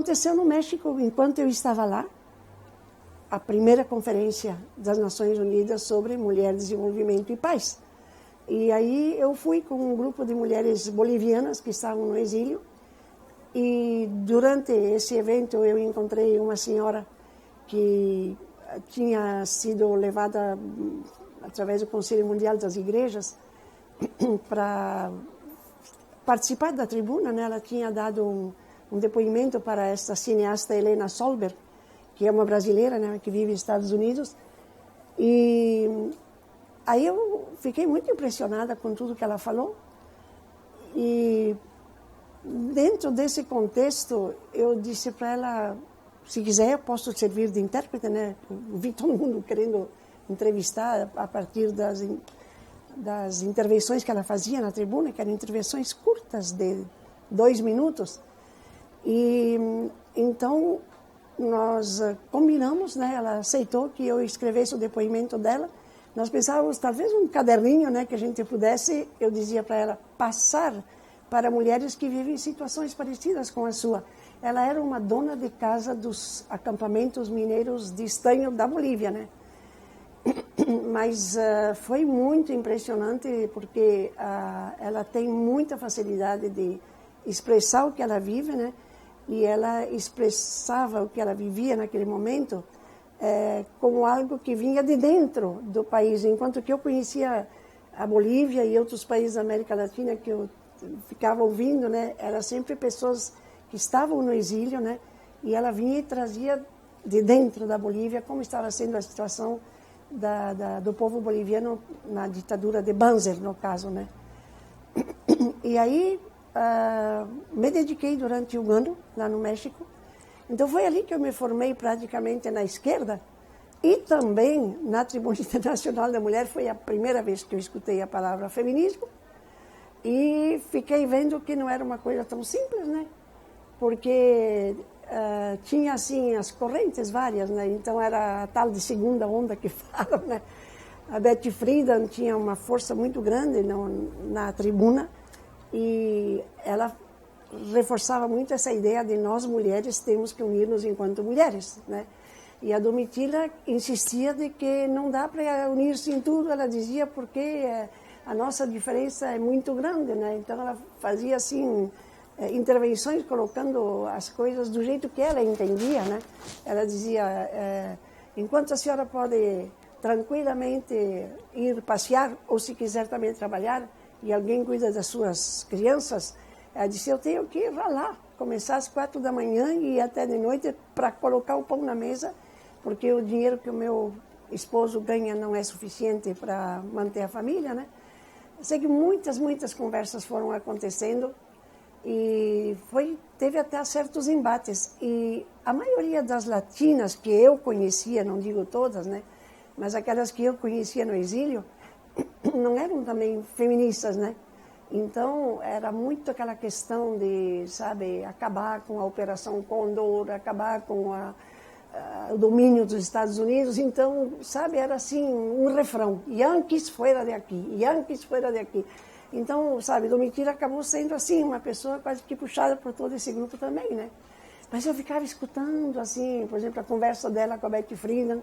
aconteceu no México, enquanto eu estava lá, a primeira conferência das Nações Unidas sobre Mulher, Desenvolvimento e Paz. E aí eu fui com um grupo de mulheres bolivianas que estavam no exílio, e durante esse evento eu encontrei uma senhora que tinha sido levada através do Conselho Mundial das Igrejas para participar da tribuna, né? Ela tinha dado um depoimento para esta cineasta Helena Solberg, que é uma brasileira, né, que vive nos Estados Unidos. E aí eu fiquei muito impressionada com tudo que ela falou. E dentro desse contexto, eu disse para ela, se quiser, eu posso servir de intérprete, né? Vi todo mundo querendo entrevistar a partir das intervenções que ela fazia na tribuna, que eram intervenções curtas, de 2 minutos. E então nós combinamos, né? Ela aceitou que eu escrevesse o depoimento dela. Nós pensávamos, talvez um caderninho, né, que a gente pudesse, eu dizia para ela, passar para mulheres que vivem situações parecidas com a sua. Ela era uma dona de casa dos acampamentos mineiros de estanho da Bolívia, né? Mas foi muito impressionante, porque ela tem muita facilidade de expressar o que ela vive, né? E ela expressava o que ela vivia naquele momento como algo que vinha de dentro do país, enquanto que eu conhecia a Bolívia e outros países da América Latina que eu ficava ouvindo, né? Eram sempre pessoas que estavam no exílio, né? E ela vinha e trazia de dentro da Bolívia como estava sendo a situação do povo boliviano na ditadura de Banzer, no caso, né? E aí me dediquei durante 1 ano lá no México. Então foi ali que eu me formei praticamente na esquerda, e também na Tribuna Internacional da Mulher foi a primeira vez que eu escutei a palavra feminismo, e fiquei vendo que não era uma coisa tão simples, né? Porque tinha assim as correntes várias, né? Então era a tal de segunda onda que falam, né? A Betty Friedan tinha uma força muito grande na tribuna, e ela reforçava muito essa ideia de nós mulheres temos que unir-nos enquanto mulheres, né? E a Domitila insistia de que não dá para unir-se em tudo, ela dizia, porque a nossa diferença é muito grande, né? Então ela fazia assim intervenções colocando as coisas do jeito que ela entendia, né? Ela dizia, enquanto a senhora pode tranquilamente ir passear, ou se quiser também trabalhar, e alguém cuida das suas crianças, ela disse, eu tenho que ir lá, começar às 4 da manhã e ir até de noite para colocar o pão na mesa, porque o dinheiro que o meu esposo ganha não é suficiente para manter a família, né? Eu sei que muitas conversas foram acontecendo, e teve até certos embates. E a maioria das latinas que eu conhecia, não digo todas, né? Mas aquelas que eu conhecia no exílio, não eram também feministas, né? Então, era muito aquela questão de, sabe, acabar com a Operação Condor, acabar com o domínio dos Estados Unidos. Então, sabe, era assim, um refrão, Yankees fora de aqui, Yankees fora de aqui. Então, sabe, Domitila acabou sendo assim, uma pessoa quase que puxada por todo esse grupo também, né? Mas eu ficava escutando, assim, por exemplo, a conversa dela com a Betty Friedan,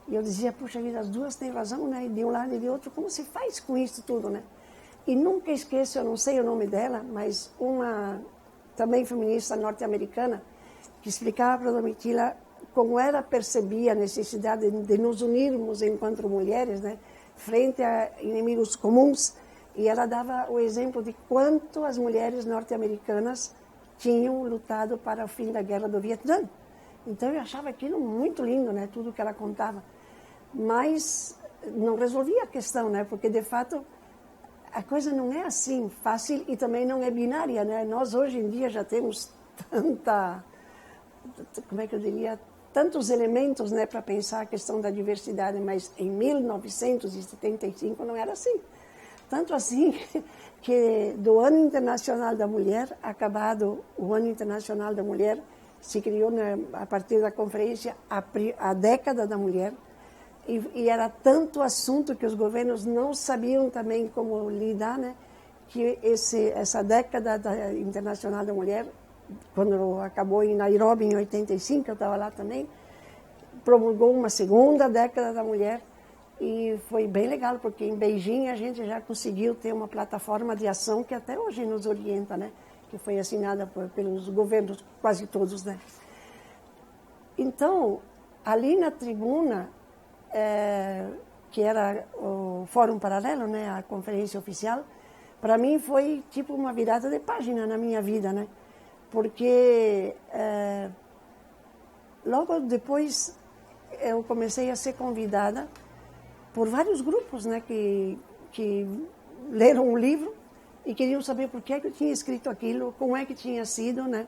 e eu dizia, puxa vida, as duas têm razão, né? De um lado e de outro, como se faz com isso tudo, né? E nunca esqueço, eu não sei o nome dela, mas uma também feminista norte-americana, que explicava para a Domitila como ela percebia a necessidade de nos unirmos enquanto mulheres, né? Frente a inimigos comuns. E ela dava o exemplo de quanto as mulheres norte-americanas tinham lutado para o fim da guerra do Vietnã. Então eu achava aquilo muito lindo, né? Tudo que ela contava. Mas não resolvia a questão, né? Porque de fato a coisa não é assim fácil e também não é binária, né? Nós hoje em dia já temos como é que eu diria, tantos elementos, né, para pensar a questão da diversidade, mas em 1975 não era assim. Tanto assim que do Ano Internacional da Mulher, acabado o Ano Internacional da Mulher, se criou, né, a partir da conferência a década da mulher, e era tanto assunto que os governos não sabiam também como lidar, né, que essa década internacional da mulher quando acabou em Nairobi, em 85, eu estava lá também, promulgou uma segunda década da mulher. E foi bem legal, porque em Beijing a gente já conseguiu ter uma plataforma de ação que até hoje nos orienta, né? Que foi assinada pelos governos, quase todos, né? Então, ali na tribuna, que era o Fórum Paralelo, né? A conferência oficial, para mim foi tipo uma virada de página na minha vida, né? Porque logo depois eu comecei a ser convidada por vários grupos, né, que leram o livro e queriam saber por que eu tinha escrito aquilo, como é que tinha sido, né?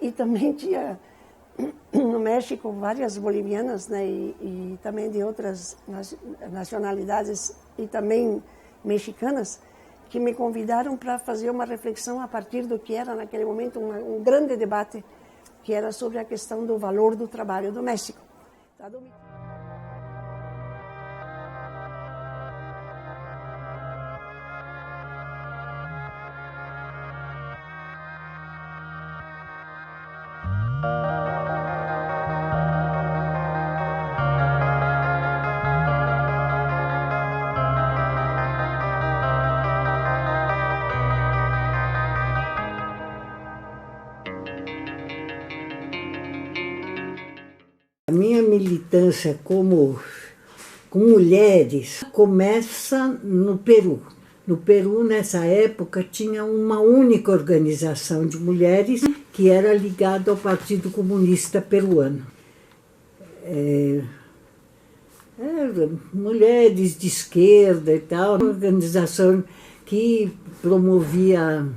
E também tinha no México várias bolivianas, né, e também de outras nacionalidades e também mexicanas, que me convidaram para fazer uma reflexão a partir do que era naquele momento um grande debate, que era sobre a questão do valor do trabalho doméstico. A minha militância com mulheres começa no Peru. No Peru, nessa época, tinha uma única organização de mulheres que era ligada ao Partido Comunista Peruano. Mulheres de esquerda e tal, uma organização que promovia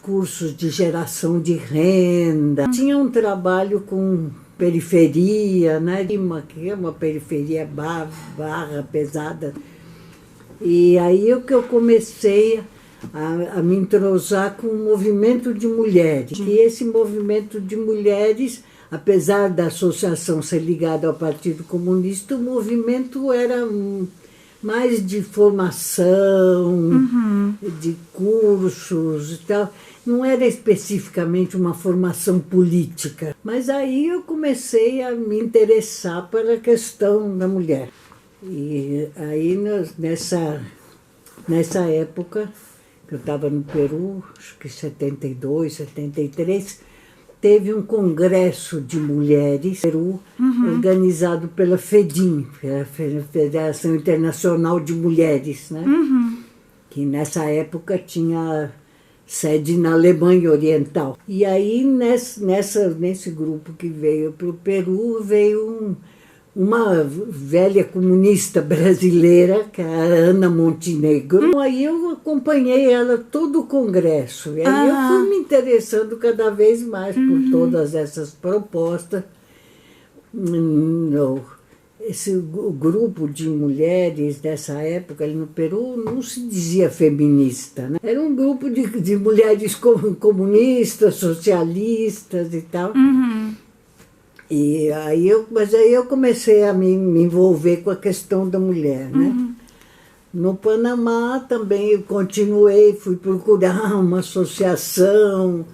cursos de geração de renda. Tinha um trabalho com periferia, né? Que é uma periferia barra pesada. E aí é que eu comecei a me entrosar com o movimento de mulheres. E esse movimento de mulheres, apesar da associação ser ligada ao Partido Comunista, o movimento era mais de formação, de cursos e tal. Não era especificamente uma formação política. Mas aí eu comecei a me interessar pela questão da mulher. E aí nessa época, que eu estava no Peru, acho que 72, 73, teve um congresso de mulheres no Peru, organizado pela FEDIM, a Federação Internacional de Mulheres, né? Que nessa época tinha sede na Alemanha Oriental. E aí, nesse grupo que veio para o Peru, veio uma velha comunista brasileira, que é a Ana Montenegro. Aí eu acompanhei ela todo o congresso. E aí eu fui me interessando cada vez mais por todas essas propostas. Esse grupo de mulheres dessa época ali no Peru não se dizia feminista, né? Era um grupo de mulheres comunistas, socialistas e tal. Mas aí eu comecei a me envolver com a questão da mulher, né? No Panamá também eu continuei, fui procurar uma associação.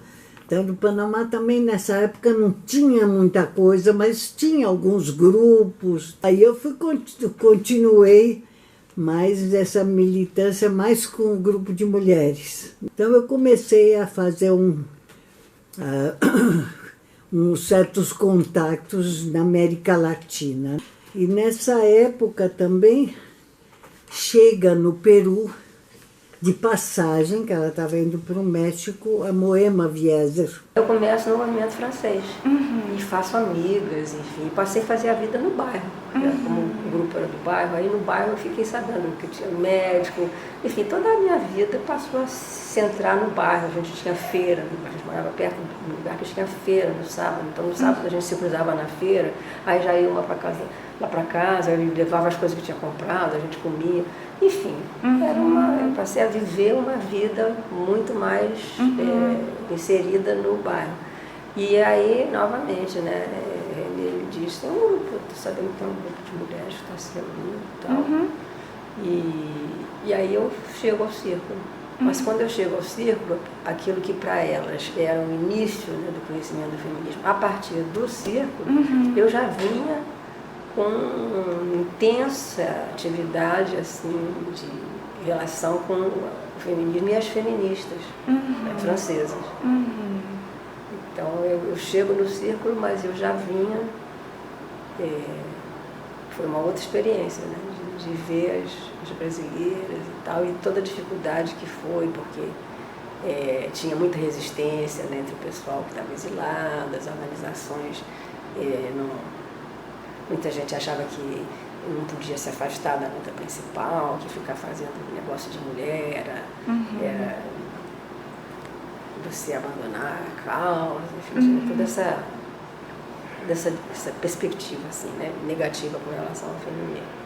Então, no Panamá também nessa época não tinha muita coisa, mas tinha alguns grupos. Aí eu continuei mais essa militância mais com o grupo de mulheres. Então eu comecei a fazer uns certos contatos na América Latina. E nessa época também chega no Peru, de passagem, que ela estava indo para o México, a Moema Wieser. Eu começo no movimento francês e faço amigas, enfim, passei a fazer a vida no bairro, né? Como o grupo era do bairro, aí no bairro eu fiquei sabendo que tinha médico, enfim, toda a minha vida passou a se centrar no bairro. A gente tinha feira, a gente morava perto do lugar que tinha feira no sábado, então no sábado a gente se cruzava na feira, aí já ia lá para casa, eu levava as coisas que tinha comprado, a gente comia. Enfim, eu passei a viver uma vida muito mais inserida no bairro. E aí, novamente, né, ele disse, tem um grupo, sabendo que tem um grupo de mulheres que está se reunindo e tal. E aí eu chego ao círculo. Mas quando eu chego ao círculo, aquilo que para elas era o início, né, do conhecimento do feminismo, a partir do círculo, eu já vinha com intensa atividade assim, de relação com o feminismo e as feministas francesas. Então eu chego no círculo, mas eu já vinha, foi uma outra experiência, né, de ver as brasileiras e tal, e toda a dificuldade que foi, porque tinha muita resistência, né, entre o pessoal que estava exilado, as organizações, muita gente achava que não podia se afastar da luta principal, que ficar fazendo negócio de mulher era você abandonar a causa, enfim, tinha toda essa perspectiva assim, né, negativa com relação ao feminismo.